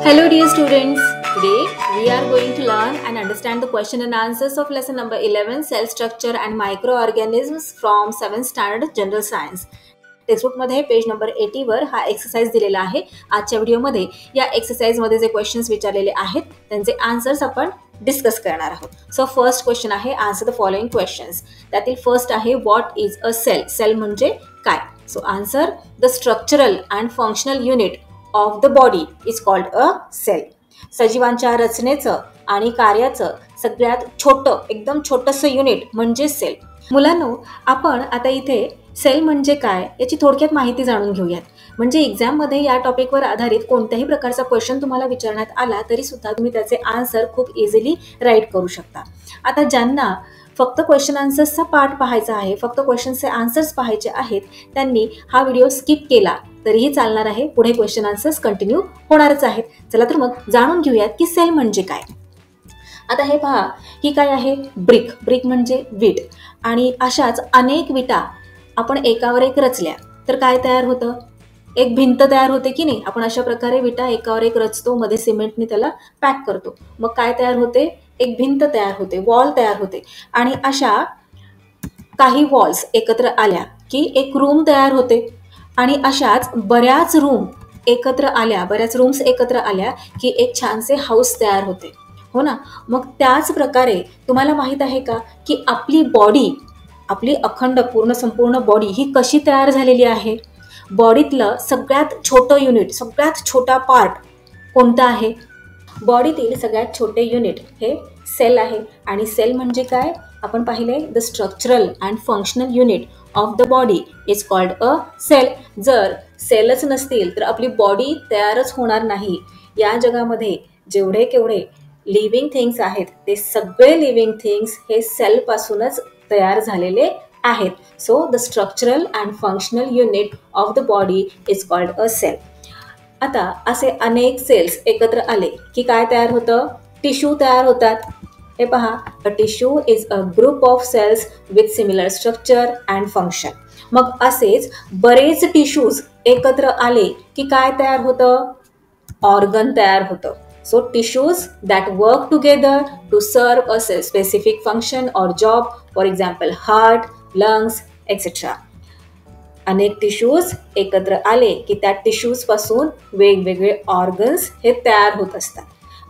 Hello dear students, today we are going to learn and understand the question and answers of lesson number 11 cell structure and microorganisms from 7th standard general science. टेक्स्टबुकमध्ये page number 80 वर हा exercise दिलेला आहे. आजच्या व्हिडिओमध्ये या एक्सरसाइजमध्ये जे questions विचारलेले आहेत त्यांचे आन्सर्स आपण डिस्कस करणार आहोत. सो फर्स्ट क्वेश्चन आहे आन्सर द फॉलोइंग क्वेश्चन्स. त्यातील फर्स्ट आहे what is a cell. Cell म्हणजे काय? So answer the structural and functional unit of the body is called a cell. सजीवांच्या रचनेचं आणि कार्याचं सगळ्यात छोटं एकदम छोटंसं युनिट म्हणजे सेल. मुलांनो, आपण आता इथे सेल म्हणजे काय याची थोडक्यात माहिती जाणून घेऊयात. म्हणजे एक्झाममध्ये या टॉपिकवर आधारित कोणत्याही प्रकारचा क्वेश्चन तुम्हाला विचारण्यात आला तरी सुद्धा तुम्ही त्याचे आन्सर खूप इझिली राईट करू शकता. आता ज्यांना फक्त क्वेश्चन आन्सर्सचा पार्ट पाहायचा आहे, फक्त क्वेश्चनचे आन्सर्स पाहायचे आहेत, त्यांनी हा व्हिडिओ स्किप केला तरीही चालणार आहे. पुढे क्वेश्चन आन्सर्स कंटिन्यू होणारच आहेत. चला तर मग जाणून घेऊयात की सेल म्हणजे काय. आता हे पहा, ही काय आहे? ब्रिक. ब्रिक म्हणजे वीट. आणि अशाच अनेक विटा आपण एकावर एक रचल्या तर काय तयार होतं? एक भिंत तयार होते की नाही? आपण अशा प्रकारे विटा एकावर एक रचतो, मध्ये सिमेंटने त्याला पॅक करतो, मग काय तयार होते? एक भिंत तयार होते, वॉल तयार होते. आणि अशा काही वॉल्स एकत्र आल्या की एक रूम तयार होते. आणि अशाच बऱ्याच रूम्स एकत्र आल्या की एक छानसे हाऊस तयार होते, हो ना? मग त्याच प्रकारे तुम्हाला माहित आहे का की आपली बॉडी, आपली अखंड संपूर्ण बॉडी ही कशी तयार झालेली आहे? बॉडीतलं सगळ्यात छोटं युनिट, सगळ्यात छोटा पार्ट कोणता आहे? बॉडीतील सगळ्यात छोटे युनिट हे सेल आहे. आणि सेल म्हणजे काय? आपण पाहिले the structural and functional unit of the body is called a cell. जर सेलच नसतील तर आपली बॉडी तयारच होणार नाही. या जगामध्ये जेवढे केवढे लिव्हिंग थिंग्स आहेत ते सगळे लिव्हिंग थिंग्स हे सेलपासूनच तयार झालेले आहेत. So the structural and functional unit of the body is called a cell. आता असे अनेक सेल्स एकत्र आले की काय तयार होतं? टिश्यू तयार होतात. हे पहा, a tissue is a group of cells with similar structure and function. मग असेच बरेच टिश्यूज एकत्र आले की काय तयार होतं? ऑर्गन तयार होतं. So tissues that work together to serve a specific function or job, for example heart, lungs, etc. अनेक टिश्यूज एकत्र आले की त्या टिश्यूज पासून वेगवेगळे ऑर्गन्स हे तयार होत असतात.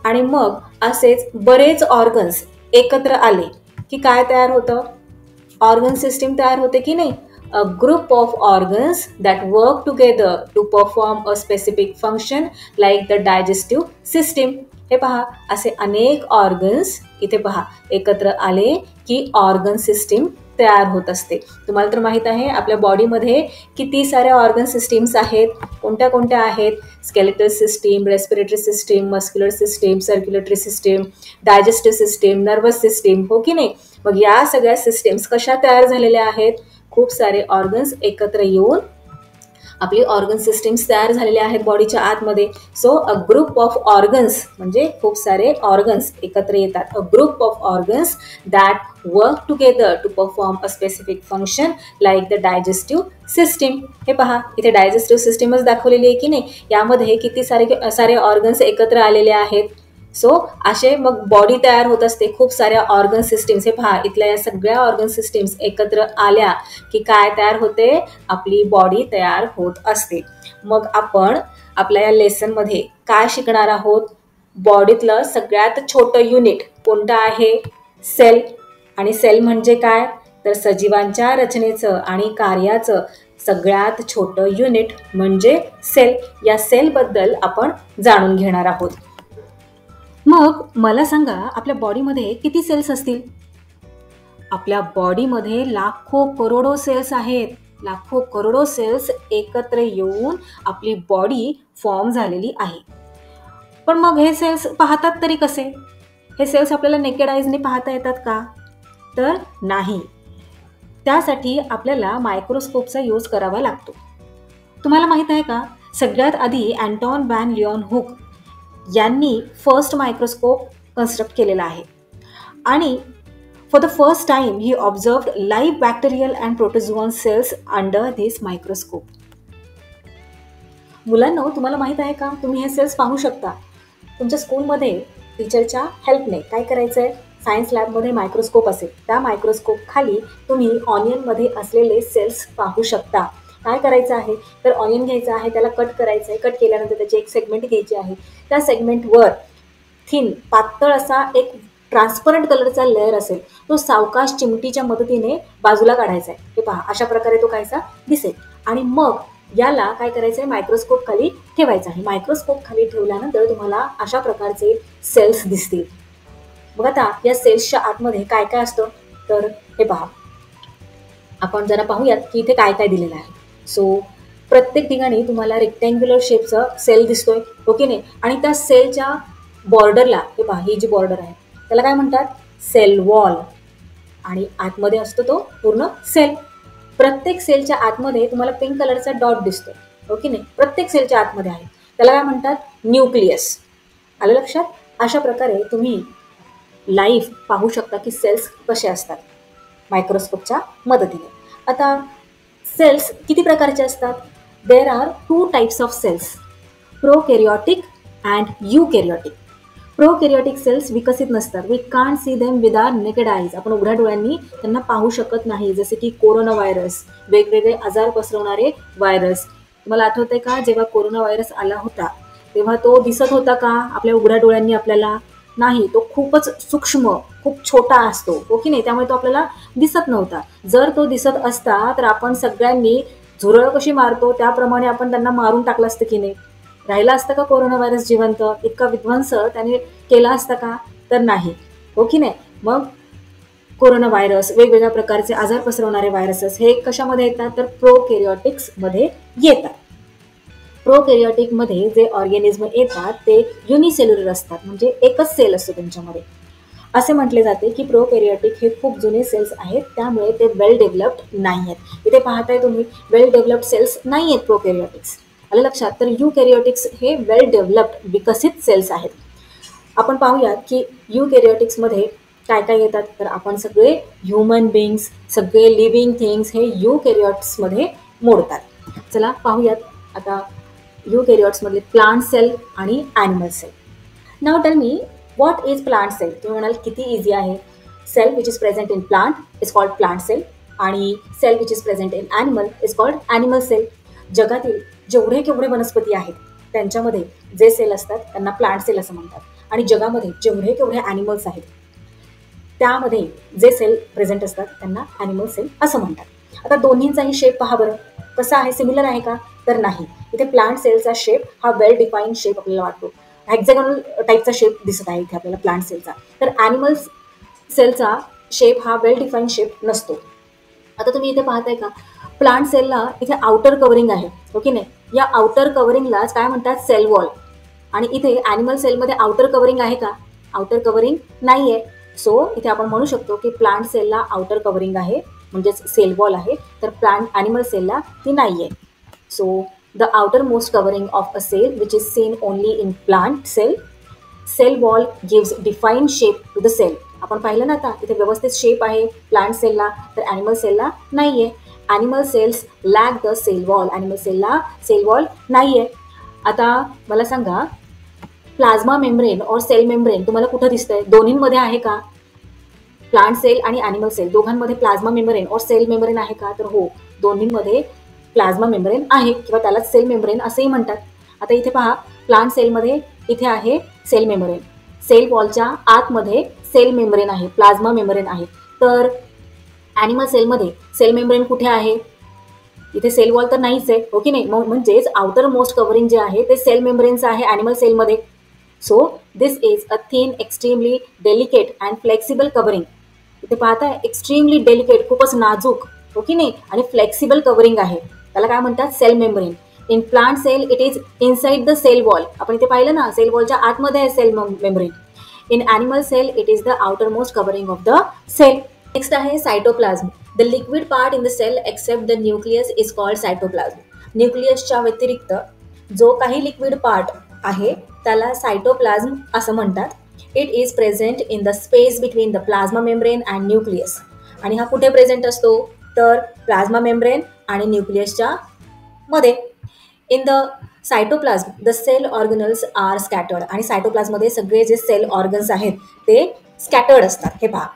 आणि मग असेच बरेच ऑर्गन्स एकत्र आले की काय तयार होतं? ऑर्गन सिस्टीम तयार होते की नाही? A group of organs that work together to perform a specific function like the digestive system. हे पहा, असे अनेक ऑर्गन्स इथे पहा एकत्र आले की ऑर्गन सिस्टीम तयार होत असते. तुम्हाला तर माहित आहे आपल्या बॉडीमध्ये किती साऱ्या ऑर्गन सिस्टीम्स आहेत. कोणत्या कोणत्या आहेत? Skeletal system, respiratory system, muscular system, circulatory system, digestive system, nervous system, हो की नाही? मग या सगळ्या सिस्टीम्स कशा तयार झालेल्या आहेत? खूप सारे ऑर्गन्स एकत्र येऊन आपली ऑर्गन सिस्टीम्स तयार झालेले आहेत बॉडीच्या आतमध्ये. So a group of organs म्हणजे खूप सारे ऑर्गन्स एकत्र येतात. A group of organs that work together to perform a specific function like the digestive system. हे पहा, इथे डायजेस्टिव्ह सिस्टीमच दाखवलेली आहे की नाही? यामध्ये किती सारे ऑर्गन्स एकत्र आलेले आहेत. सो असे मग बॉडी तयार होत असते खूप साऱ्या ऑर्गन सिस्टीम्स. हे पहा, इथल्या या सगळ्या ऑर्गन सिस्टीम्स एकत्र आल्या की काय तयार होते? आपली बॉडी तयार होत असते. मग आपण आपल्या या लेसनमध्ये काय शिकणार आहोत? बॉडीतलं सगळ्यात छोटं युनिट कोणतं आहे? सेल. आणि सेल म्हणजे काय? तर सजीवांच्या रचनेचं आणि कार्याचं सगळ्यात छोटं युनिट म्हणजे सेल. या सेलबद्दल आपण जाणून घेणार आहोत. मग मला सांगा, आपल्या बॉडीमध्ये किती सेल्स असतील? आपल्या बॉडीमध्ये लाखो करोडो सेल्स आहेत. लाखो करोडो सेल्स एकत्र येऊन आपली बॉडी फॉर्म झालेली आहे. पण मग हे सेल्स पाहतात तरी कसे? हे सेल्स आपल्याला नेकेड आईजने पाहता येतात का? तर नाही. त्यासाठी आपल्याला मायक्रोस्कोपचा यूज करावा लागतो. तुम्हाला माहित आहे का, सगळ्यात आधी अँटॉन व्हॅन लिऑनहुक यांनी फर्स्ट मायक्रोस्कोप कन्स्ट्रक्ट केलेला आहे. आणि for the first time he observed live bacterial and protozoan cells under this microscope. मुलांनो, तुम्हाला माहित आहे का, तुम्ही हे सेल्स पाहू शकता. तुमच्या स्कूलमध्ये टीचरच्या हेल्पने काय करायचं आहे, सायन्स लॅबमध्ये मायक्रोस्कोप असेल, त्या मायक्रोस्कोप खाली तुम्ही ऑनियनमध्ये असलेले सेल्स पाहू शकता. काय करायचं आहे, तर ऑनियन घ्यायचं आहे, त्याला कट करायचं आहे, कट केल्यानंतर त्याची एक सेगमेंट घ्यायची आहे. त्या सेगमेंटवर थिन पातळ असा एक ट्रान्सपरंट कलरचा लेअर असेल, तो सावकाश चिमटीच्या मदतीने बाजूला काढायचा आहे. हे पहा, अशा प्रकारे तो कायचा दिसेल. आणि मग याला काय करायचं आहे, मायक्रोस्कोप खाली ठेवायचं आहे. मायक्रोस्कोप खाली ठेवल्यानंतर तुम्हाला अशा प्रकारचे सेल्स दिसतील. बघा आता या सेल्सच्या आतमध्ये काय काय असतं, तर हे पहा, आपण जरा पाहूयात की इथे काय काय दिलेलं आहे. सो प्रत्येक ठिकाणी तुम्हाला रेक्टँग्युलर शेपचा सेल दिसतोय, ओके नाही. आणि त्या सेलच्या बॉर्डरला हे पहा, ही जी बॉर्डर आहे त्याला काय म्हणतात, सेल वॉल. आणि आतमध्ये असतो तो पूर्ण सेल. प्रत्येक सेलच्या आतमध्ये तुम्हाला पिंक कलरचा डॉट दिसतोय, ओके नाही. प्रत्येक सेलच्या आतमध्ये आहे, त्याला काय म्हणतात, न्यूक्लियस. आलं लक्षात. अशा प्रकारे तुम्ही लाईव्ह पाहू शकता की सेल्स कसे असतात मायक्रोस्कोपच्या मदतीने. आता सेल्स किती प्रकारचे असतात, there are 2 types of cells, prokaryotic and eukaryotic. Prokaryotic cells विकसित नसतात, we can't see them with our naked eyes. आपण उघड्या डोळ्यांनी त्यांना पाहू शकत नाही. जसे की कोरोना व्हायरस, वेगवेगळे आजार पसरवणारे व्हायरस. तुम्हाला आठवतंय का, जेव्हा कोरोना व्हायरस आला होता तेव्हा तो दिसत होता का आपल्या उघड्या डोळ्यांनी आपल्याला? नाही, तो खूपच सूक्ष्म, खूप छोटा असतो, ओके नाही. त्यामुळे तो आपल्याला दिसत नव्हता. जर तो दिसत असता तर आपण सगळ्यांनी झुरळ कशी मारतो त्याप्रमाणे आपण त्यांना मारून टाकलं असतं की नाही. राहिला असतं का कोरोना व्हायरस जिवंत? इतका विध्वंस त्याने केला असता का? तर नाही, ओके नाही. मग कोरोना व्हायरस, वेगवेगळ्या प्रकारचे आजार पसरवणारे व्हायरसेस हे कशामध्ये येतात, तर प्रोकॅरियोटिक्समध्ये येतात. प्रोकॅरियोटिकमध्ये जे ऑर्गॅनिझम येतात ते युनिसेल्युलर असतात, म्हणजे एकच सेल असतो त्यांच्यामध्ये. असे म्हटले जाते की प्रोकॅरियोटिक हे खूप जुने सेल्स आहेत, त्यामुळे ते वेल डेव्हलप्ड नाही आहेत. इथे पाहताय तुम्ही, वेल डेव्हलप्ड सेल्स नाही आहेत प्रोकॅरियोटिक्स. आलं लक्षात. तर यूकॅरियोटिक्स हे वेल डेव्हलप्ड विकसित सेल्स आहेत. आपण पाहूयात की यूकॅरियोटिक्समध्ये काय काय येतात, तर आपण सगळे ह्युमन बिंग्स, सगळे लिव्हिंग थिंग्स हे यूकॅरियोट्समध्ये मोडतात. चला पाहूयात आता यूकॅरियोट्समधले प्लांट सेल आणि ॲनिमल सेल. नाव tell me, what is plant cell? तुम्ही म्हणाल किती इझी आहे. Cell which is present in plant is called plant cell, आणि cell which is present in animal is called animal cell. जगातील जेवढे केवढे वनस्पती आहेत त्यांच्यामध्ये जे सेल असतात त्यांना प्लांट सेल असं म्हणतात. आणि जगामध्ये जेवढे केवढे ॲनिमल्स आहेत त्यामध्ये जे सेल प्रेझेंट असतात त्यांना ॲनिमल सेल असं म्हणतात. आता दोन्हींचाही शेप पहा बरं, कसा आहे, सिमिलर आहे का? तर नाही. इथे प्लांट सेलचा शेप हा वेल डिफाईन्ड शेप आपल्याला वाटतो, हेक्झॅगोनल टाईपचा शेप दिसत आहे इथे आपल्याला प्लांट सेलचा. तर ॲनिमल सेलचा शेप हा वेल डिफाईन्ड शेप नसतो. आता तुम्ही इथे पाहताय का, प्लांट सेलला इथे आउटर कव्हरिंग आहे, ओके नाही. या आउटर कव्हरिंगलाच काय म्हणतात, सेल वॉल. आणि इथे ॲनिमल सेलमध्ये आउटर कव्हरिंग आहे का? आउटर कव्हरिंग नाही आहे. सो इथे आपण म्हणू शकतो की प्लांट सेलला आउटर कव्हरिंग आहे, म्हणजेच सेल वॉल आहे, तर ॲनिमल सेलला ती नाही आहे. So the outer most covering of a cell which is seen only in plant cell. Cell wall gives defined shape to the cell. आपण पाहिलं ना आता, इथे व्यवस्थित शेप आहे प्लांट सेलला, तर ॲनिमल सेलला नाही आहे. Animal cells lack the cell wall. Animal सेलला सेल वॉल नाही आहे. आता मला सांगा, प्लाझ्मा मेम्ब्रेन और सेल मेम्ब्रेन तुम्हाला कुठं दिसतंय? दोन्हींमध्ये आहे का? प्लांट सेल आणि ॲनिमल सेल दोघांमध्ये प्लाझ्मा मेम्ब्रेन और सेल मेम्ब्रेन आहे का? तर हो, दोन्हींमध्ये प्लाझ्मा मेम्ब्रेन आहे, किंवा त्याला सेल मेम्ब्रेन असंही म्हणतात. आता इथे पहा, प्लांट सेलमध्ये इथे आहे सेल मेम्ब्रेन, सेल वॉलच्या आतमध्ये सेल मेम्ब्रेन आहे, प्लाझ्मा मेम्ब्रेन आहे. तर ॲनिमल सेलमध्ये सेल मेम्ब्रेन कुठे आहे? इथे सेल वॉल तर नाहीच आहे, ओके नाही. म्हणजेच आउटर मोस्ट कव्हरिंग जे आहे ते सेल मेम्ब्रेनचं आहे ॲनिमल सेलमध्ये. So this is a thin, extremely delicate and flexible covering. इथे पाहताय, एक्स्ट्रीमली डेलिकेट, खूपच नाजूक, ओके नाही, आणि फ्लेक्सिबल कव्हरिंग आहे. त्याला काय म्हणतात? Cell membrane. In plant cell it is inside the cell wall. आपण इथे पाहिलं ना, सेल वॉलच्या आतमध्ये आहे cell membrane. In animal cell it is the outer most covering of the cell. Next आहे cytoplasm. The liquid part in the cell except the nucleus is called cytoplasm. न्यूक्लियसच्या व्यतिरिक्त जो काही लिक्विड पार्ट आहे त्याला सायटोप्लाझ्म असं म्हणतात. It is present in the space between the plasma membrane and nucleus. आणि हा कुठे प्रेझेंट असतो? तर प्लाझ्मा मेम्ब्रेन आणि न्यूक्लियसच्या मध्ये. In the cytoplasm the cell organelles are scattered, आणि सायटोप्लाझ्ममध्ये सगळे जे सेल ऑर्गन्स आहेत ते स्कॅटर्ड असतात. हे पहा,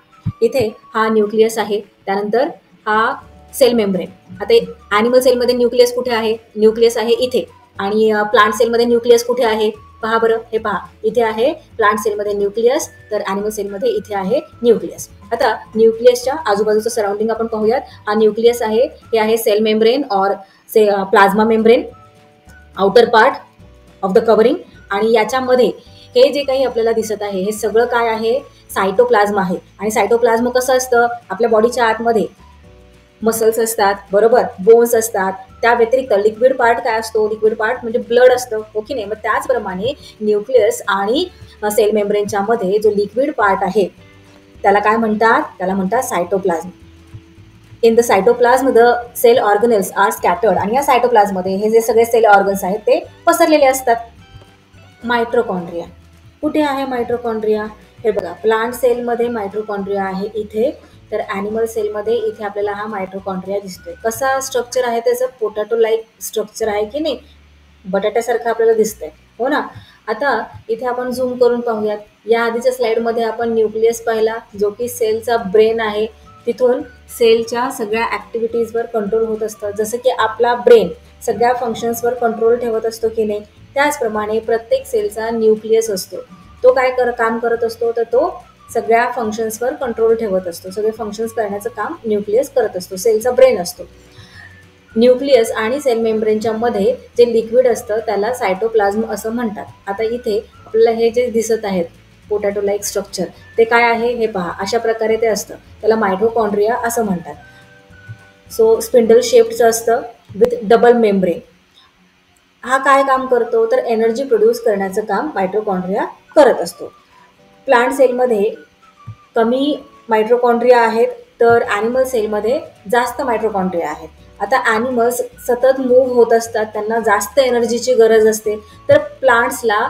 इथे हा न्यूक्लियस आहे, त्यानंतर हा सेल मेम्ब्रेन. आता ॲनिमल सेलमध्ये न्यूक्लियस कुठे आहे? न्यूक्लियस आहे इथे. आणि प्लांट सेलमध्ये न्यूक्लियस कुठे आहे? पहा बरं, हे पहा, इथे आहे प्लांट सेलमध्ये न्यूक्लियस, तर ॲनिमल सेलमध्ये इथे आहे न्यूक्लियस. आता न्यूक्लियसच्या आजूबाजूचं सराउंडिंग आपण पाहूयात. हा न्यूक्लियस आहे, हे आहे सेल मेम्ब्रेन और plasma membrane, outer part of the covering. आणि याच्यामध्ये हे जे काही आपल्याला दिसत आहे हे सगळं काय आहे? सायटोप्लाझ्म आहे. आणि सायटोप्लाझ्म कसं असतं? आपल्या बॉडीच्या आतमध्ये मसल्स असतात, बरोबर, बोन्स असतात. त्या व्यतिरिक्त लिक्विड पार्ट काय असतो? लिक्विड पार्ट म्हणजे ब्लड असतं, हो की नाही? मग त्याचप्रमाणे न्यूक्लियस आणि सेल मेम्ब्रेनच्या मध्ये जो लिक्विड पार्ट आहे त्याला काय म्हणतात? त्याला म्हणतात cytoplasm. In the cytoplasm the cell organelles are scattered, आणि या सायटोप्लाझ्ममध्ये हे जे सगळे सेल ऑर्गन्स आहेत ते पसरलेले असतात. मायट्रोकॉन्ड्रिया कुठे आहे? मायट्रोकॉन्ड्रिया हे बघा, प्लांट सेलमध्ये मायट्रोकॉन्ड्रिया आहे इथे, तर ॲनिमल सेलमध्ये इथे आपल्याला हा मायट्रोकॉन्ड्रिया दिसतोय. कसा स्ट्रक्चर आहे त्याचं? पोटॅटो लाईक स्ट्रक्चर आहे की नाही? बटाट्यासारखं आपल्याला दिसतंय, हो ना? आता इथे आपण झूम करून पाहूयात. या आधीच्या स्लाइडमध्ये आपण न्यूक्लियस पाहिला, जो की सेलचा ब्रेन आहे. तिथून सेलच्या सगळ्या ॲक्टिव्हिटीजवर कंट्रोल होत असतं. जसं की आपला ब्रेन सगळ्या फंक्शन्सवर कंट्रोल ठेवत असतो की नाही, त्याचप्रमाणे प्रत्येक सेलचा न्यूक्लियस असतो. तो काय काम करत असतो? तर तो सगळ्या फंक्शन्सवर कंट्रोल ठेवत असतो. सगळे फंक्शन्स करण्याचं काम न्यूक्लियस करत असतो. सेलचा ब्रेन असतो. न्यूक्लियस आणि सेल मेम्ब्रेनच्या मध्ये जे लिक्विड असतं त्याला सायटोप्लाझ्म असं म्हणतात. आता इथे आपल्याला हे जे दिसत आहेत पोटॅटो लाईक स्ट्रक्चर, ते काय आहे? हे पहा, अशा प्रकारे ते असतं. त्याला मायट्रोकॉन्ड्रिया असं म्हणतात. सो स्पिंडल शेप्डचं असतं विथ डबल मेम्ब्रेन. हा काय काम करतो? तर एनर्जी प्रोड्यूस करण्याचं काम मायट्रोकॉन्ड्रिया करत असतो. प्लांट सेलमध्ये कमी मायट्रोकॉन्ड्रिया आहेत, तर ॲनिमल सेलमध्ये जास्त मायट्रोकॉन्ड्रिया आहेत. आता ॲनिमल्स सतत मूव्ह होत असतात, त्यांना जास्त एनर्जीची गरज असते, तर प्लांट्सला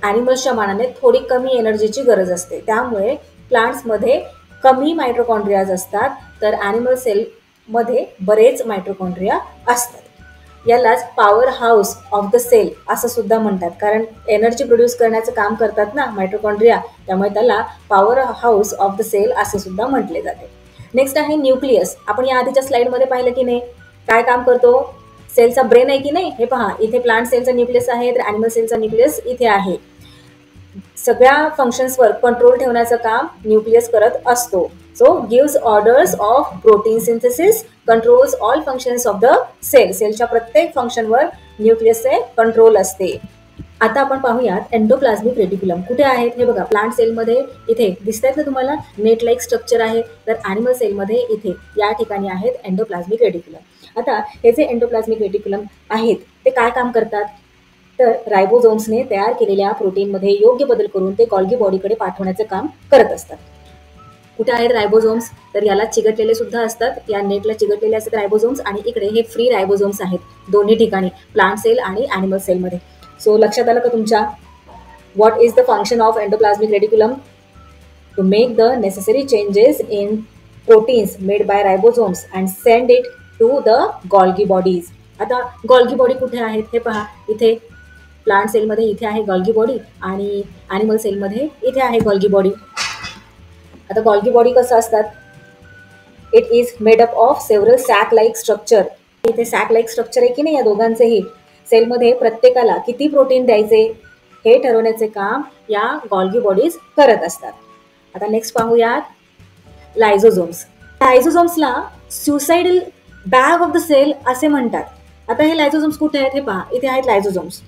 ॲनिमल्सच्या मानाने थोडी कमी एनर्जीची गरज असते. त्यामुळे प्लांट्समध्ये कमी मायट्रोकॉन्ड्रियाज असतात, तर ॲनिमल सेलमध्ये बरेच मायट्रोकॉन्ड्रिया असतात. यालाच powerhouse of the cell असं सुद्धा म्हणतात, कारण एनर्जी प्रोड्यूस करण्याचं काम करतात ना मायट्रोकॉन्ड्रिया, त्यामुळे त्याला powerhouse of the cell असं सुद्धा म्हटले जाते. नेक्स्ट आहे न्यूक्लियस. आपण या आधीच्या स्लाइडमध्ये पाहिलं की नाही, काय काम करतो? सेलचा ब्रेन आहे की नाही? हे पहा, इथे प्लांट सेलचा न्यूक्लियस आहे, तर ॲनिमल सेलचा न्यूक्लियस इथे आहे. सगळ्या फंक्शन्सवर कंट्रोल ठेवण्याचं काम न्यूक्लियस करत असतो. So gives orders of protein synthesis, controls all functions of the cell. सेलच्या प्रत्येक फंक्शनवर न्यूक्लियसचे कंट्रोल असते. आता आपण पाहूयात एंडोप्लाझ्मिक रेटिक्युलम कुठे आहेत? हे बघा, प्लांट सेलमध्ये इथे दिसत आहेत ना तुम्हाला, नेट लाईक स्ट्रक्चर आहे, तर ॲनिमल सेलमध्ये इथे या ठिकाणी आहेत एंडोप्लाझ्मिक रेटिक्युलम. आता हे जे एंडोप्लाझ्मिक रेटिक्युलम आहेत ते काय काम करतात? तर रायबोझोम्सने तयार केलेल्या प्रोटीनमध्ये योग्य बदल करून ते गॉल्गी बॉडीकडे पाठवण्याचं काम करत असतात. कुठे आहेत रायबोझोम्स? तर याला चिकटलेले सुद्धा असतात, या नेटला चिकटलेले असतात रायबोझोम्स, आणि इकडे हे फ्री रायबोझोम्स आहेत दोन्ही ठिकाणी, प्लांट सेल आणि ॲनिमल सेलमध्ये. सो लक्षात आलं का तुमच्या? What is the function of endoplasmic reticulum? To make the necessary changes in proteins made by ribosomes and send it to the Golgi bodies. आता गॉल्गी बॉडी कुठे आहेत? हे पहा, इथे प्लांट सेलमध्ये इथे आहे गॉल्गी बॉडी, आणि ॲनिमल सेलमध्ये इथे आहे गॉल्गी बॉडी. आता गॉल्गी बॉडी कसं असतात? It is made up of several sac like structure. इथे सॅक लाईक स्ट्रक्चर आहे की नाही या दोघांचेही? सेलमध्ये प्रत्येकाला किती प्रोटीन द्यायचे हे ठरवण्याचे काम या गॉल्गी बॉडीज करत असतात. आता नेक्स्ट पाहूयात लायझोझोम्स. लायझोझोम्सला suicidal bag of the cell असे म्हणतात. आता हे लायझोझोम्स कुठे आहेत? हे पहा, इथे आहेत लायझोझोम्स.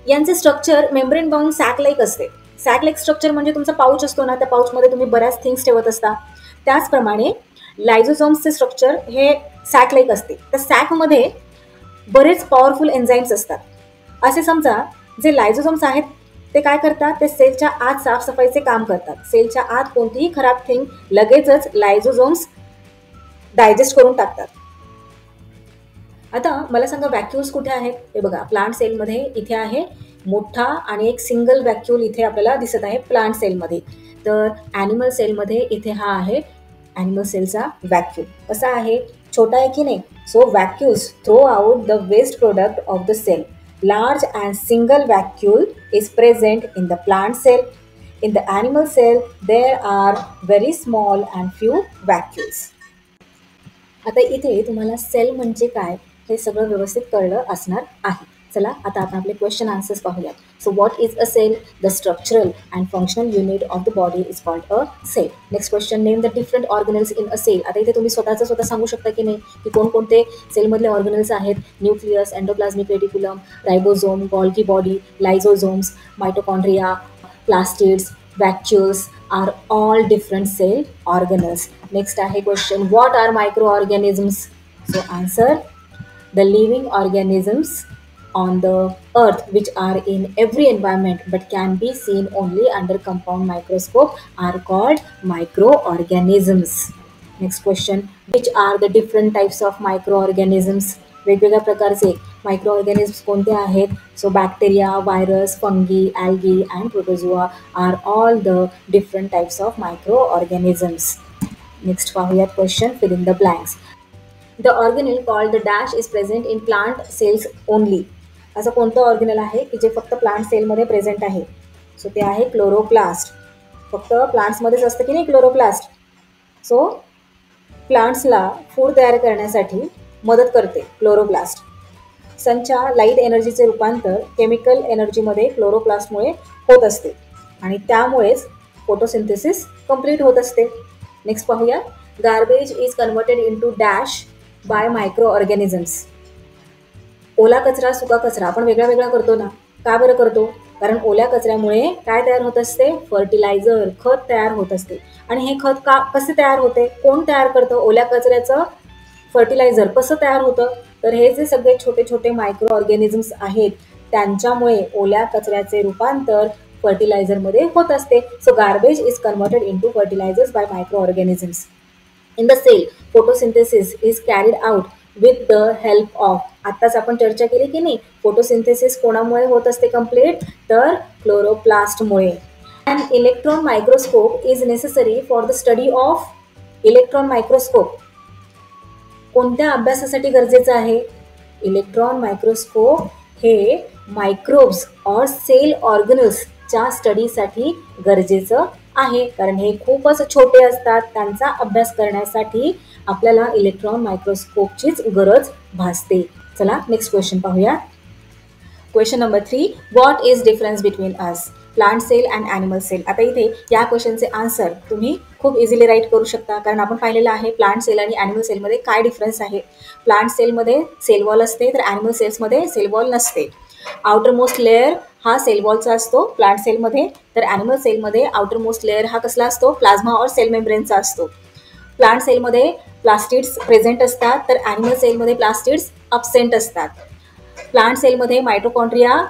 यांचे structure membrane bound sac like असते. सॅक लाईक स्ट्रक्चर म्हणजे तुमचा पाऊच असतो ना, त्या पाऊचमध्ये तुम्ही बऱ्याच थिंग्स ठेवत असता, त्याचप्रमाणे लायझोझोम्सचे स्ट्रक्चर हे सॅक लाईक असते. तर सॅकमध्ये बरेच पॉवरफुल एन्झाईम्स असतात. असे समजा जे लायझोझोम्स आहेत ते काय करतात? ते सेलच्या आत साफसफाईचे काम करतात. सेलच्या आत कोणतीही खराब थिंग लगेचच लायझोझोम्स डायजेस्ट करून टाकतात. आता मला सांगा व्हॅक्यूल्स कुठे आहेत? हे बघा, प्लांट सेलमध्ये इथे आहे मोठा आणि एक सिंगल व्हॅक्यूल इथे आपल्याला दिसत आहे प्लांट सेलमध्ये. तर ॲनिमल सेलमध्ये इथे हा आहे ॲनिमल सेलचा व्हॅक्यूल. कसा आहे? छोटा आहे की नाही. So vacuoles throw out the waste product of the cell. Large and single vacuole is present in the plant cell. In the animal cell, there are very small and few vacuoles. आता इथे तुम्हाला sale म्हणजे काय हे सगळं व्यवस्थित कळलं असणार आहे. चला आता आपण आपले क्वेश्चन आन्सर्स पाहूयात. So what is a cell? The structural and functional unit of the body is called a cell. Next question, name the different organelles in a cell. आता इथे तुम्ही स्वतः सांगू शकता की नाही की कोणकोणते सेलमधले ऑर्गनल्स आहेत. Nucleus, endoplasmic reticulum, ribosome, Golgi body, lysosomes, mitochondria, plastids, vacuoles are all different cell organelles. Next आहे question, what are microorganisms? So answer, the living organisms on the earth which are in every environment but can be seen only under compound microscope are called microorganisms. Next question, which are the different types of microorganisms? वेगवेगळ्या प्रकारचे micro organisms कोणते आहेत? So bacteria, virus, fungi, algae and protozoa are all the different types of micro organisms. Next पाहूयात question, fill in the blanks. The organelle called the dash is present in plant cells only. असं कोणतं organelle आहे की जे फक्त plant सेलमध्ये present आहे? So ते आहे क्लोरोप्लास्ट. फक्त प्लांट्समध्येच असतं की नाही क्लोरोप्लास्ट. सो प्लांट्सला फूड तयार करण्यासाठी मदत करते क्लोरोप्लास्ट. सनच्या लाईट एनर्जीचे रूपांतर केमिकल एनर्जीमध्ये क्लोरोप्लास्टमुळे होत असते आणि त्यामुळेच फोटोसिंथेसिस कंप्लीट होत असते. नेक्स्ट पाहूया, garbage is converted into dash by micro organisms. ओला कचरा, सुका कचरा आपण वेगळा वेगळा करतो ना, का बरं करतो? कारण ओल्या कचऱ्यामुळे काय तयार होत असते? फर्टिलायझर, खत तयार होत असते. आणि हे खत कसे तयार होते? कोण तयार करतं? ओल्या कचऱ्याचं फर्टिलायझर कसं तयार होतं? तर हे जे सगळे छोटे छोटे मायक्रो ऑर्गॅनिझम्स आहेत त्यांच्यामुळे ओल्या कचऱ्याचे रूपांतर फर्टिलायझरमध्ये होत असते. So garbage is converted into fertilisers by micro organisms. In the cell photosynthesis is carried out with the help of. आत्ताच आपण चर्चा केली की नाही, फोटोसिंथेसिस कोणामुळे होत असते कंप्लीट? तर क्लोरोप्लास्टमुळे. And electron microscope is necessary for the study of. Electron microscope कोणत्या अभ्यासासाठी गरजेचं आहे? इलेक्ट्रॉन मायक्रोस्कोप हे मायक्रोब्स और सेल ऑर्गनल्सच्या स्टडीसाठी गरजेचं आहे. कारण हे खूपच छोटे असतात, त्यांचा अभ्यास करण्यासाठी आपल्याला इलेक्ट्रॉन मायक्रोस्कोपचीच गरज भासते. चला नेक्स्ट क्वेश्चन पाहूया. Question number 3, what is difference between us? Plant cell and animal cell. आता इथे या क्वेश्चनचे आन्सर तुम्ही खूप इझिली राईट करू शकता, कारण आपण पाहिलेलं आहे प्लांट सेल आणि ॲनिमल सेलमध्ये काय डिफरन्स आहे. प्लांट सेलमध्ये सेल वॉल असते तर ॲनिमल सेल्समध्ये सेल वॉल नसते. आउटर मोस्ट लेअर हा सेल वॉलचा असतो प्लांट सेलमध्ये, तर ॲनिमल सेलमध्ये आउटर मोस्ट लेअर हा कसला असतो? प्लाझ्मा और सेल मेम्ब्रेनचा असतो. प्लांट सेलमध्ये प्लास्टिड्स प्रेझेंट असतात तर ॲनिमल सेलमध्ये प्लास्टिड्स अब्सेंट असतात. प्लांट सेलमध्ये मायटोकॉन्ड्रिया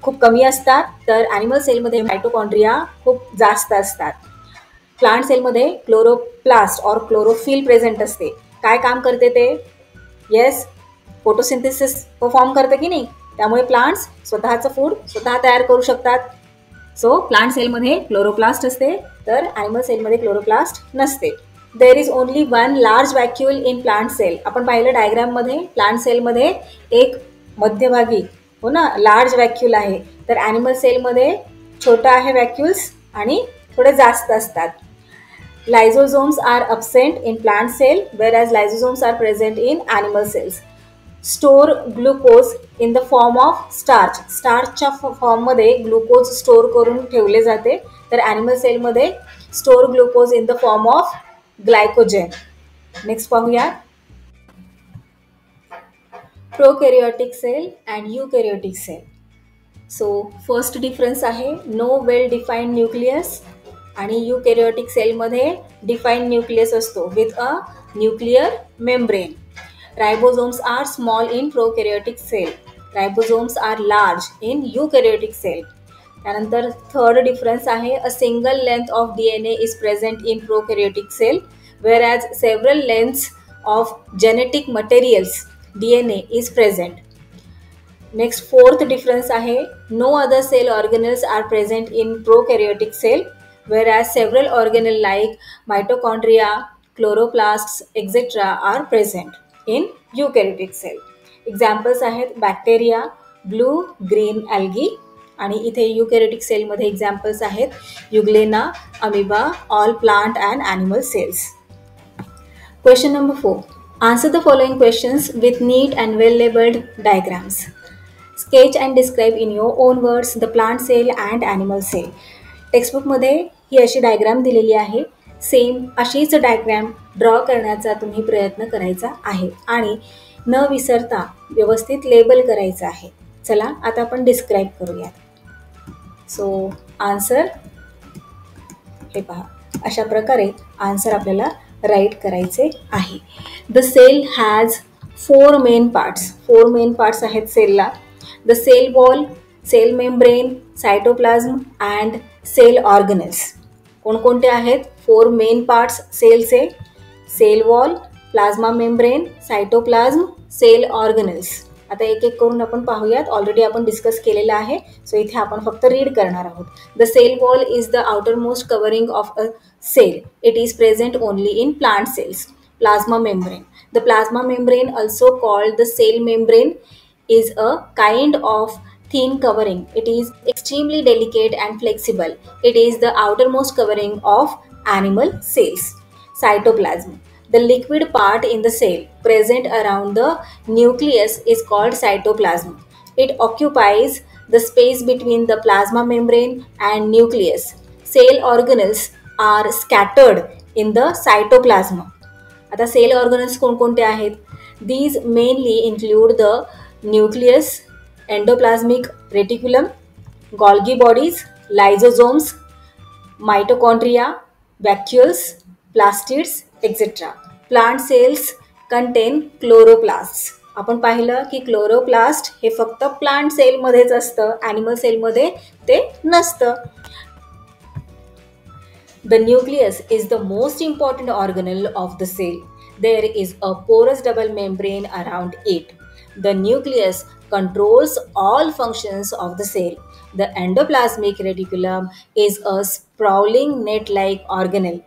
खूप कमी असतात तर ॲनिमल सेलमध्ये मायटोकॉन्ड्रिया खूप जास्त असतात. प्लांट सेलमध्ये क्लोरोप्लास्ट और क्लोरोफिल प्रेझेंट असते. काय काम करते ते? येस, फोटोसिंथेसिस परफॉर्म करते की नाही, त्यामुळे प्लांट्स स्वतःचं फूड स्वतः तयार करू शकतात. सो प्लांट सेलमध्ये क्लोरोप्लास्ट असते तर ॲनिमल सेलमध्ये क्लोरोप्लास्ट नसते. There is only one large vacuole in plant cell. आपण पाहिलं डायग्राममध्ये प्लांट सेलमध्ये एक मध्यभागी हो ना लार्ज वॅक्यूल आहे, तर ॲनिमल सेलमध्ये छोटं आहे वॅक्यूल्स आणि थोडे जास्त असतात. Lysosomes are absent in plant cell whereas lysosomes are present in animal cells. Store glucose in the form of starch. स्टार्चच्या फॉर्ममध्ये ग्लुकोज स्टोर करून ठेवले जाते, तर ॲनिमल सेलमध्ये store glucose in the form of glycogen. Next पाहूया, prokaryotic cell and eukaryotic cell. So first difference आहे नो वेल डिफाईन्ड न्यूक्लियस, आणि यूकॅरियोटिक सेलमध्ये डिफाईन्ड न्यूक्लियस असतो with a nuclear membrane. Ribosomes are small in prokaryotic cell, ribosomes are large in eukaryotic cell. त्यानंतर third difference आहे a single length of DNA is present in prokaryotic cell whereas several lengths of genetic materials DNA is present. Next fourth difference आहे no other cell organelles are present in prokaryotic cell whereas several organelle like mitochondria, chloroplasts, etc. are present in eukaryotic cell. Examples आहेत bacteria, blue green algae आणि इथे eukaryotic cell मध्ये examples आहेत युग्लेना, amoeba, all plant and animal cells. Question number 4. Answer the following questions with neat and well-labeled diagrams. Sketch and describe in your own words the plant cell and animal cell. टेक्स्टबुकमध्ये ही अशी diagram दिलेली आहे. Same अशीच diagram draw करण्याचा तुम्ही प्रयत्न करायचा आहे आणि न विसरता व्यवस्थित लेबल करायचं आहे. चला आता आपण डिस्क्राईब करूयात. सो आन्सर हे पहा, अशा प्रकारे आन्सर आपल्याला राईट करायचे आहे. The cell has 4 main parts. 4 main parts आहेत सेलला. The cell wall, cell membrane, cytoplasm and cell organelles. कोणकोणते आहेत 4 मेन पार्ट्स सेलचे? Cell wall, plasma membrane, cytoplasm, cell organelles. आता एक एक करून आपण पाहूयात. ऑलरेडी आपण डिस्कस केलेलं आहे, सो इथे आपण फक्त रीड करणार आहोत. The cell wall is the outer most covering of a cell. It is present only in plant cells. Plasma membrane. The plasma membrane, also called the cell membrane, is a kind of thin covering. It is extremely delicate and flexible. It is the outermost covering of animal cells. Cytoplasm. The liquid part in the cell present around the nucleus is called cytoplasm. It occupies the space between the plasma membrane and nucleus. Cell organelles are scattered in the cytoplasm. आता sale organelles कोणकोणते आहेत? These mainly include the nucleus, endoplasmic reticulum, Golgi bodies, lysosomes, mitochondria, vacuoles, plastids, etc. Plant cells contain chloroplasts. आपण पाहिलं की chloroplast हे फक्त plant सेलमध्येच असतं, animal सेलमध्ये ते नसतं. The nucleus is the most important organelle of the cell. There is a porous double membrane around it. The nucleus controls all functions of the cell. The endoplasmic reticulum is a sprawling net-like organelle.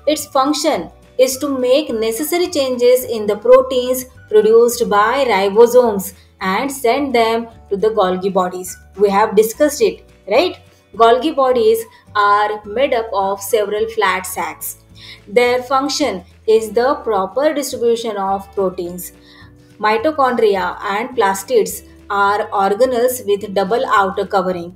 Its function is to make necessary changes in the proteins produced by ribosomes and send them to the Golgi bodies. We have discussed it, right? Golgi bodies are made up of several flat sacs. Their function is the proper distribution of proteins. Mitochondria and plastids are organelles with double outer covering.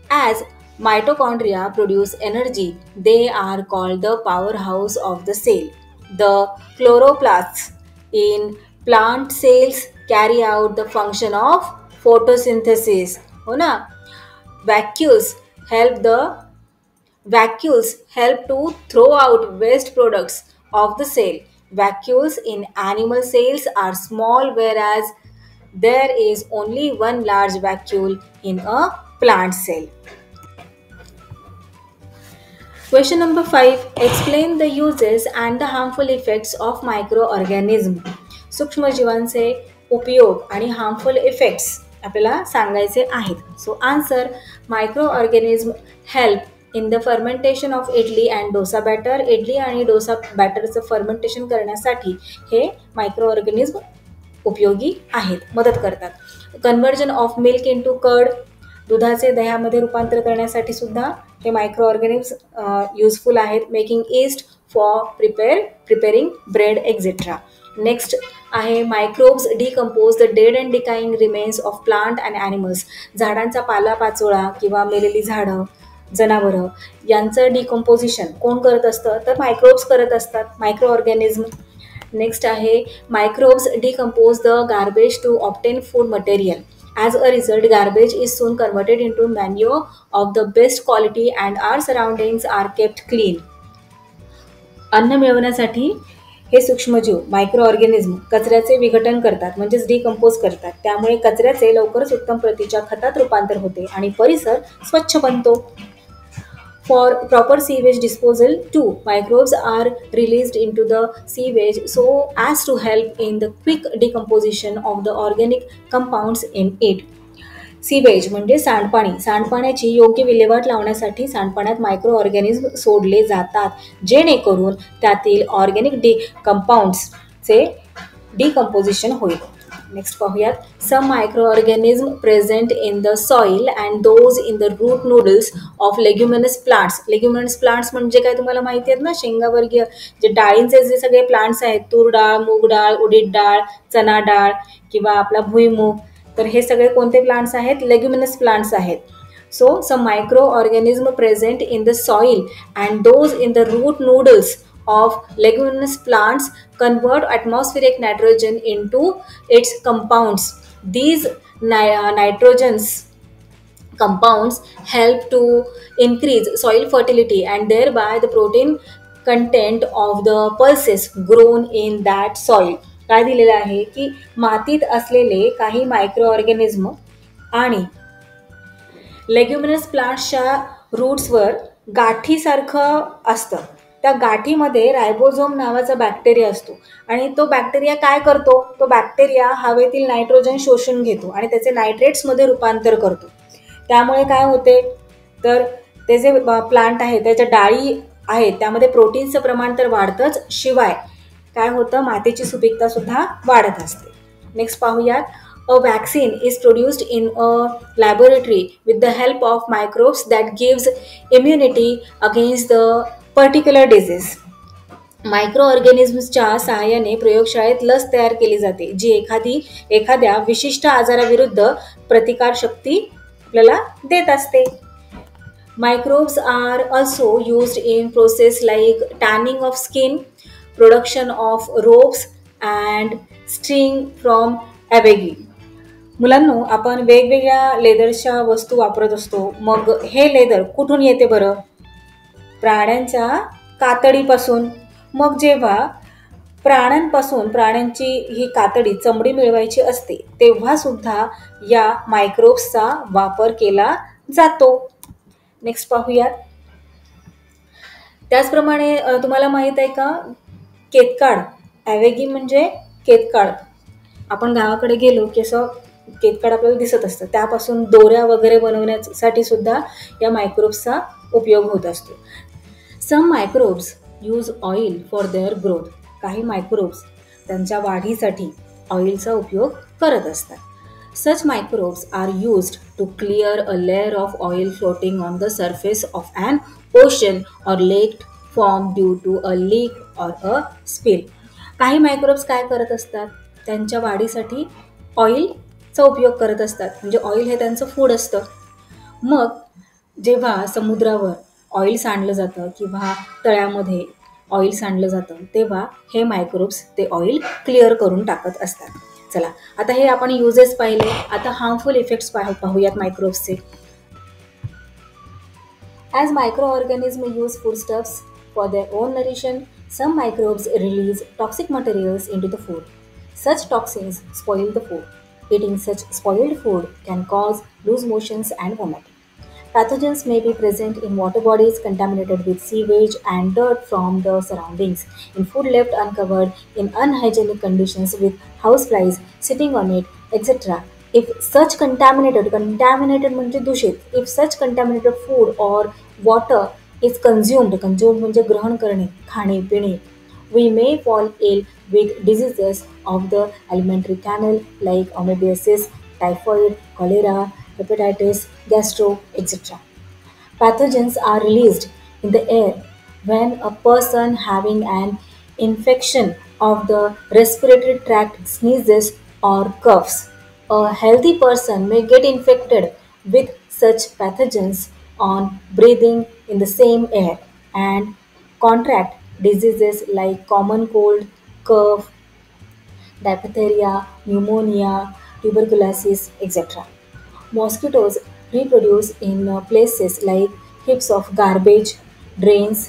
As mitochondria produce energy, they are called the powerhouse of the cell. The chloroplasts in plant cells carry out the function of photosynthesis. हो ना? Vacuoles help to throw out waste products of the cell. Vacuoles in animal cells are small, whereas there is only one large vacuole in a plant cell. Question number 5. Explain the uses and the harmful effects of microorganism. सूक्ष्मजीवांचे उपयोग आणि harmful effects आपल्याला सांगायचे आहेत. So answer, micro organism help in the fermentation of idli and dosa batter. Idli आणि dosa बॅटरचं fermentation करण्यासाठी हे micro organism उपयोगी आहेत, मदत करतात. Conversion of milk into curd, दुधाचे दह्यामध्ये रूपांतर करण्यासाठी सुद्धा हे मायक्रो ऑर्गॅनिझम युजफुल आहेत. Making yeast for preparing bread etcetera. Next आहे microbes decompose the dead and decaying remains of plant and animals. झाडांचा पालापाचोळा किंवा मेलेली झाडं, जनावरं यांचं डिकम्पोजिशन कोण करत असतं? तर मायक्रोब्स करत असतात, मायक्रो ऑर्गॅनिझम. नेक्स्ट आहे microbes decompose the garbage to obtain food material. As a result, garbage is soon converted into manure of the best quality and our surroundings are kept clean. अन्न मिळवण्यासाठी हे सूक्ष्मजीव micro organism कचऱ्याचे विघटन करतात, म्हणजेच decompose करतात. त्यामुळे कचऱ्याचे लवकरच उत्तम प्रतीच्या खतात रूपांतर होते आणि परिसर स्वच्छ बनतो. For proper sewage disposal too, microbes are released into the sewage so as to help in the quick decomposition of the organic compounds in it. Sewage म्हणजे सांडपाणी. सांडपाण्याची योग्य विल्हेवाट लावण्यासाठी सांडपाण्यात मायक्रो ऑर्गॅनिझम सोडले जातात, जेणेकरून त्यातील ऑर्गॅनिक कंपाऊंड्सचे डिकम्पोजिशन होईल. नेक्स्ट पाहूयात. Some micro organism present in the soil and those in the root nodules of leguminous plants. Leguminous plants म्हणजे काय तुम्हाला माहिती आहेत ना, शेंगावर्गीय जे डाळींचे जे सगळे प्लांट्स आहेत, तूर डाळ, मूग डाळ, उडीद डाळ, चना डाळ किंवा आपला भुईमूग, तर हे सगळे कोणते प्लांट्स आहेत? लेग्युमिनस प्लांट्स आहेत. So some micro organism present in the soil and those in the root nodules of leguminous plants convert atmospheric nitrogen into its compounds. These nitrogens compounds help to increase soil fertility and thereby the protein content of the pulses grown in that soil. काय दिलेलं आहे की मातीत असलेले काही micro organism आणि leguminous प्लांट्सच्या रूट्सवर गाठीसारखं असतं. त्या गाठीमध्ये रायबोझोम नावाचा बॅक्टेरिया असतो आणि तो बॅक्टेरिया काय करतो? तो बॅक्टेरिया हवेतील नायट्रोजन शोषून घेतो आणि त्याचे नायट्रेट्समध्ये रूपांतर करतो. त्यामुळे काय होते? तर ते जे प्लांट आहे, त्याच्या डाळी आहेत, त्यामध्ये प्रोटीनचं प्रमाण तर वाढतंच, शिवाय काय होतं? मातीची सुपीकता सुद्धा वाढत असते. नेक्स्ट पाहूयात. A vaccine is produced in a laboratory with the help of microbes that gives immunity against the particular disease. Micro ऑर्गॅनिझम्सच्या सहाय्याने प्रयोगशाळेत लस तयार केली जाते, जी एखाद्या विशिष्ट आजाराविरुद्ध प्रतिकारशक्ती आपल्याला देत असते. Microbes are also used in process like tanning of skin, production of ropes and string from algae. मुलांनो, आपण वेगवेगळ्या लेदरच्या वस्तू वापरत असतो. मग हे लेदर कुठून येते बरं? प्राण्यांच्या कातडीपासून. मग जेव्हा प्राण्यांची ही कातडी, चमडी मिळवायची असते, तेव्हा सुद्धा या मायक्रोब्सचा वापर केला जातो. नेक्स्ट पाहूयात. त्याचप्रमाणे तुम्हाला माहित आहे का, केतकाड, ॲवेगी म्हणजे केतकाड. आपण गावाकडे गेलो की असं केतकाड आपल्याला दिसत असतं. त्यापासून दोऱ्या वगैरे बनवण्यासाठी सुद्धा या मायक्रोब्सचा उपयोग होत असतो. Some microbes use oil for their growth. काही मायक्रोब्स त्यांच्या वाढीसाठी ऑइलचा उपयोग करत असतात. Such microbes are used to clear a layer of oil floating on the surface of an ocean or lake formed due to a leak or a spill. काही microbes काय करत असतात? त्यांच्या वाढीसाठी ऑइलचा उपयोग करत असतात. म्हणजे ऑइल हे त्यांचं फूड असतं. मग जेव्हा समुद्रावर ऑइल सांडलं जातं किंवा तळ्यामध्ये ऑइल सांडलं जातं, तेव्हा हे मायक्रोब्स ते ऑइल क्लिअर करून टाकत असतात. चला, आता हे आपण युजेस पाहिले. आता हार्मफुल इफेक्ट्स पाहूयात मायक्रोब्सचे. As micro organism use foodstuffs for their own nutrition, some microbes release toxic materials into the food. Such toxins spoil the food. Eating such spoiled food can cause loose motions and vomiting. Pathogens may be present in water bodies contaminated with sewage and dirt from the surroundings, in food left uncovered in unhygienic conditions with houseflies sitting on it, etc. If such contaminated म्हणजे दूषित, if such contaminated food or water is consumed म्हणजे ग्रहण करणे, खाणे, पिणे, we may fall ill with diseases of the alimentary canal like amoebiasis, typhoid, cholera, hepatitis, gastro, etc. Pathogens are released in the air when a person having an infection of the respiratory tract sneezes or coughs. A healthy person may get infected with such pathogens on breathing in the same air and contract diseases like common cold, cough, diphtheria, pneumonia, tuberculosis, etc. Mosquitoes reproduce in places like heaps of garbage, drains,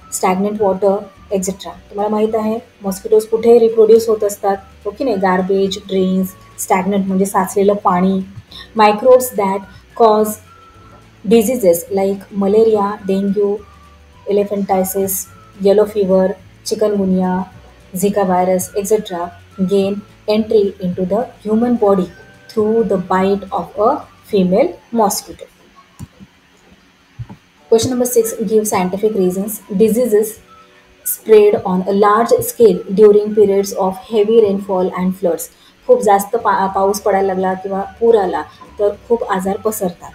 stagnant water, etc. तुम्हाला माहीत आहे mosquitoes कुठे reproduce होत असतात? हो की नाही? Garbage, drains, stagnant म्हणजे साचलेलं पाणी. Microbes that cause diseases like malaria, dengue, elephantiasis, yellow fever, chikungunya, Zika virus, etc. gain entry into the human body through the bite of a female mosquito. Question number 6, give scientific reasons. Diseases spread on a large scale during periods of heavy rainfall and floods. खूप जास्त पाऊस पडायला लागला किंवा पूर आला तर खूप आजार पसरतात.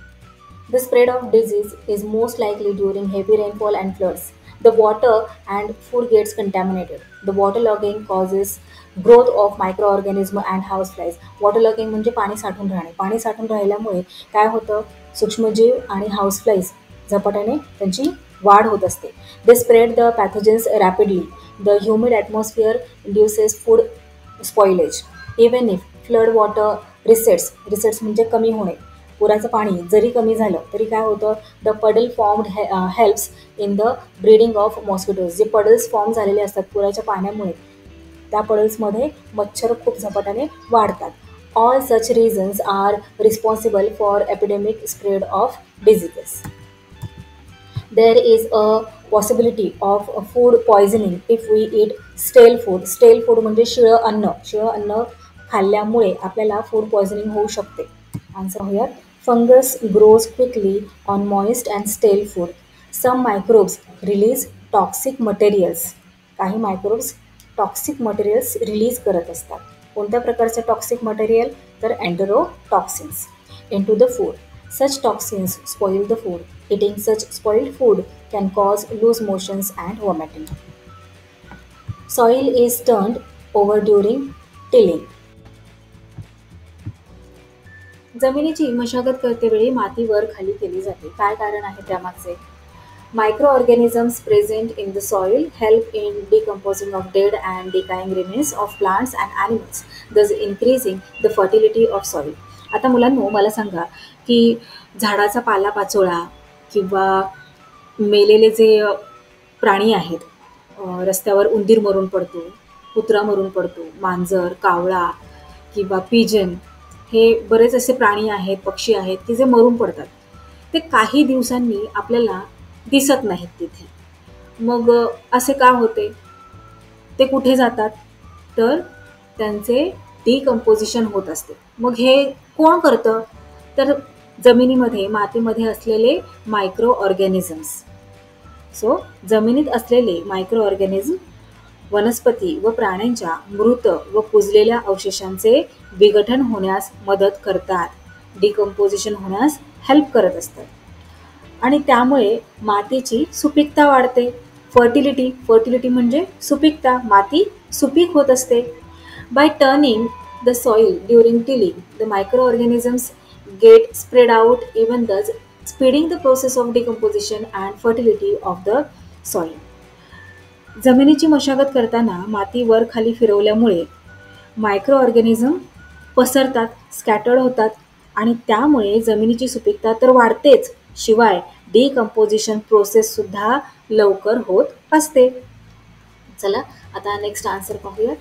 The spread of disease is most likely during heavy rainfall and floods. The water and food gets contaminated. The waterlogging causes growth of microorganisms and houseflies. Waterlogging म्हणजे पाणी साठून राहणे. पाणी साठून राहिल्यामुळे काय होतं, सूक्ष्मजीव आणि हाऊसफ्लाईज झपाट्याने त्यांची वाढ होत असते. They spread the pathogens rapidly. The humid atmosphere induces food spoilage. Even if flood water receds म्हणजे कमी होणे, पुराचं पाणी जरी कमी झालं तरी काय होतं, द पडल formed helps in the breeding of mosquitoes. जे पडल्स फॉर्म झालेले असतात पुराच्या पाण्यामुळे, त्या पडल्समध्ये मच्छर खूप झपाट्याने वाढतात. All such reasons are responsible for epidemic spread of diseases. There is a possibility of food poisoning if we eat stale food. Stale food म्हणजे शिळं अन्न. शिळं अन्न खाल्ल्यामुळे आपल्याला फूड पॉयझनिंग होऊ शकते. Answer होऊयात. Fungus grows quickly on moist and stale food. Some microbes release toxic materials. काही microbes toxic materials release करत असतात. कोणत्या प्रकारचे टॉक्सिक मटेरियल, तर एन्टेरोटॉक्सिन्स into the food. Such toxins spoil the food. Eating such spoiled food can cause loose motions and vomiting. Soil is turned over during tilling. जमिनीची मशागत करतेवेळी माती वर खाली केली जाते. काय कारण आहे त्यामागचे? Micro organisms present in the soil help in decomposing of dead and decaying remains of plants and animals, thus increasing the fertility of soil. आता मुलांनो मला सांगा की झाडाचा पालापाचोळा किंवा मेलेले जे प्राणी आहेत, रस्त्यावर उंदीर मरून पडतो, कुत्रा मरून पडतो, मांजर, कावळा किंवा पिजन, हे बरेच असे प्राणी आहेत, पक्षी आहेत की जे मरून पडतात. ते काही दिवसांनी आपल्याला दिसत नाहीत तिथे. मग असे का होते? ते कुठे जातात? तर त्यांचे डिकम्पोजिशन होत असते. मग हे कोण करतं? तर जमिनीमध्ये, मातीमध्ये असलेले मायक्रो ऑर्गॅनिझम्स. सो जमिनीत असलेले मायक्रो ऑर्गॅनिझम वनस्पती व प्राण्यांच्या मृत व कुजलेल्या अवशेषांचे विघटन होण्यास मदत करतात, डिकम्पोजिशन होण्यास हेल्प करत असतात. आणि त्यामुळे मातीची सुपीकता वाढते. फर्टिलिटी म्हणजे सुपीकता, माती सुपीक होत असते. Bye turning the soil during tilling the micro organisms get spread out, even thus speeding the process of decomposition and fertility of the soil. जमिनीची मशागत करताना माती वर खाली फिरवल्यामुळे मायक्रो ऑर्गॅनिझम पसरतात, स्कॅटर्ड होतात आणि त्यामुळे जमिनीची सुपीकता तर वाढतेच, शिवाय डिकम्पोजिशन प्रोसेस सुद्धा लवकर होत असते. चला आता नेक्स्ट आन्सर पाहूया.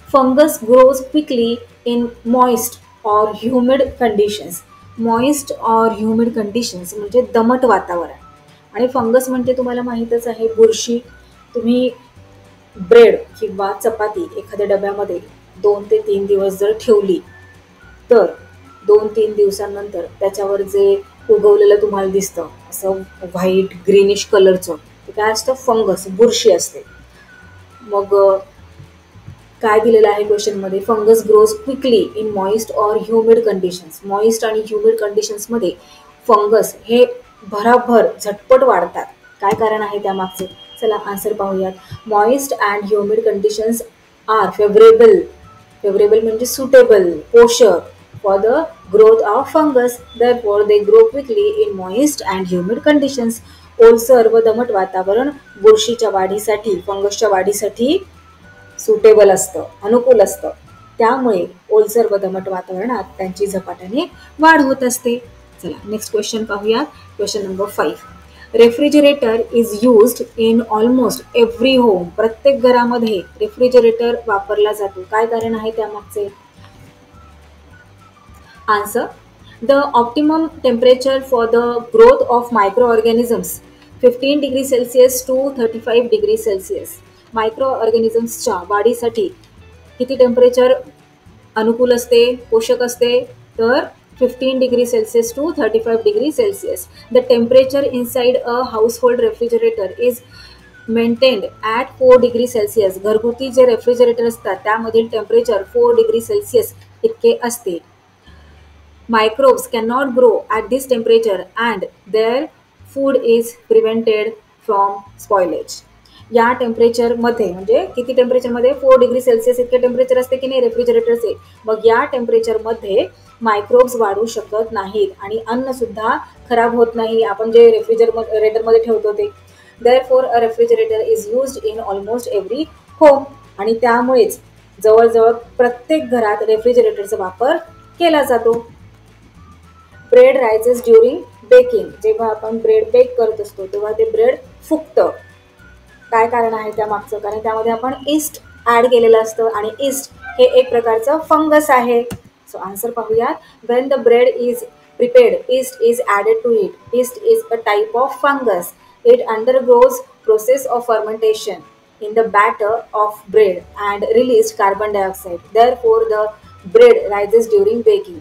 Fungus grows quickly in moist और ह्युमिड कंडिशन्स. मॉइस्ट और ह्युमिड कंडिशन्स म्हणजे दमट वातावरण. आणि फंगस म्हणजे तुम्हाला माहीतच आहे, बुरशी. तुम्ही ब्रेड किंवा चपाती एखाद्या डब्यामध्ये 2 ते 3 दिवस जर ठेवली तर 2-3 दिवसांनंतर त्याच्यावर जे उगवलेलं तुम्हाला दिसतं असं व्हाईट ग्रीनिश कलरचं, ते काय असतं? फंगस, बुरशी असते. मग काय दिलेलं आहे क्वेश्चनमध्ये? Fungus grows quickly in moist और ह्युमिड कंडिशन्स. मॉइस्ट आणि ह्युमिड कंडिशन्समध्ये फंगस हे भराभर झटपट वाढतात. काय कारण आहे त्यामागचे? चला आन्सर पाहूयात. Moist and humid conditions are favourable म्हणजे सुटेबल, पोषक for the growth of fungus. Therefore they grow quickly in moist and humid conditions. ओलसर व दमट वातावरण बुरशीच्या वाढीसाठी, फंगसच्या वाढीसाठी सुटेबल असतं, अनुकूल असतं. त्यामुळे ओलसर व दमट वातावरणात त्यांची झपाट्याने वाढ होत असते. चला नेक्स्ट क्वेश्चन पाहूयात. Question number 5. Refrigerator is used in almost every home. प्रत्येक घरामध्ये रेफ्रिजरेटर वापरला जातो. काय कारण आहे त्यामागचे? Answer. The optimum temperature for the growth of micro organisms 15 degree Celsius to 35 degree Celsius. Micro ऑर्गॅनिझम्सच्या वाढीसाठी किती टेम्परेचर अनुकूल असते, पोषक असते? तर 15 degrees Celsius to 35 degrees Celsius. The temperature inside a household refrigerator is maintained at 4 degrees Celsius. घरगुती जे रेफ्रिजरेटर असतात त्यामधील टेम्परेचर 4 डिग्री सेल्सिअस इतके असते. Microbes cannot grow at this temperature and their food is prevented from spoilage. या टेम्परेचरमध्ये म्हणजे किती टेम्परेचरमध्ये 4 degree Celsius इतके टेम्परेचर असते की नाही रेफ्रिजरेटरचे. मग या टेम्परेचरमध्ये मायक्रोब्स वाढू शकत नाहीत आणि अन्न सुद्धा खराब होत नाही आपण जे रेफ्रिजरेटरमध्ये ठेवतो ते. Therefore a refrigerator is used in almost every home आणि त्यामुळेच जवळजवळ प्रत्येक घरात रेफ्रिजरेटरचा वापर केला जातो. Bread rises during baking. जेव्हा आपण ब्रेड बेक करत असतो तेव्हा ते ब्रेड फुगतं. काय कारण आहे त्यामागचं? कारण त्यामध्ये आपण ईस्ट ॲड केलेलं असतं आणि ईस्ट हे एक प्रकारचं फंगस आहे. सो आन्सर पाहूयात. When the bread is prepared yeast is added to it. Yeast is a type of fungus. It undergoes process of fermentation in the batter of bread and released carbon dioxide. Therefore, the bread rises during baking.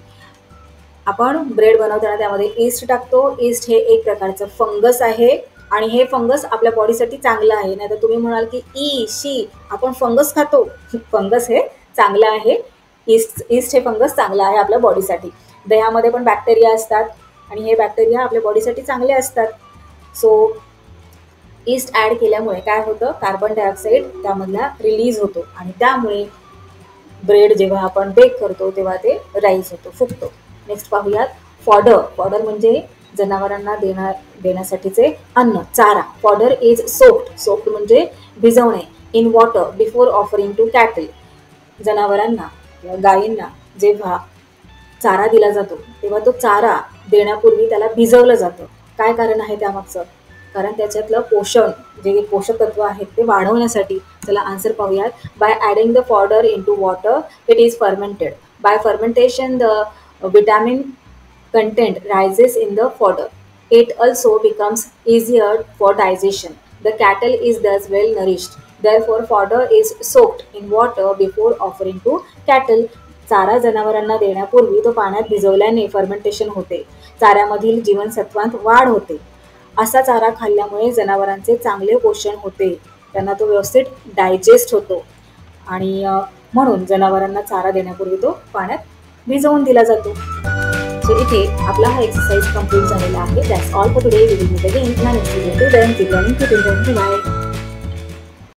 आपण bread बनवताना त्यामध्ये east टाकतो. East हे एक प्रकारचं fungus आहे आणि हे फंगस आपल्या बॉडीसाठी चांगलं आहे. नाहीतर तुम्ही म्हणाल की शी आपण फंगस खातो. फंगस हे चांगलं आहे. ईस्ट हे फंगस चांगलं आहे आपल्या बॉडीसाठी. दह्यामध्ये पण बॅक्टेरिया असतात आणि हे बॅक्टेरिया आपल्या बॉडीसाठी चांगले असतात. सो ईस्ट ॲड केल्यामुळे काय होतं कार्बन डायऑक्साईड त्यामधला रिलीज होतो आणि त्यामुळे ब्रेड जेव्हा आपण बेक करतो तेव्हा ते राईज होतो फुगतो. नेक्स्ट पाहूयात फॉडर. फॉडर म्हणजे जनावरांना देण्यासाठीचे अन्न चारा. फॉडर इज सोक्ड म्हणजे भिजवणे in water before offering to cattle. जनावरांना किंवा गायींना जेव्हा चारा दिला जातो तेव्हा तो चारा देण्यापूर्वी त्याला भिजवलं जातं. काय कारण आहे त्यामागचं? कारण त्याच्यातलं पोषण जे पोषक तत्व आहेत ते वाढवण्यासाठी. चला आन्सर पाहूयात. By adding the fodder into water it is fermented. By fermentation the vitamin content rises in the fodder. It also becomes easier for digestion. The cattle is thus well nourished. Therefore, fodder is soaked in water before offering to cattle. चारा जनावरांना देण्यापूर्वी तो पाण्यात भिजवल्याने fermentation होते. चाऱ्यामधील जीवनसत्वांत वाढ होते. असा चारा खाल्ल्यामुळे जनावरांचे चांगले पोषण होते. त्यांना तो व्यवस्थित डायजेस्ट होतो आणि म्हणून जनावरांना चारा देण्यापूर्वी तो पाण्यात भिजवून दिला जातो. सो इथे आपला हा एक्सरसाइज कंप्लीट झालेला आहे. That's all for today. We will meet again in next video. Till then keep learning, keep enjoying. Bye.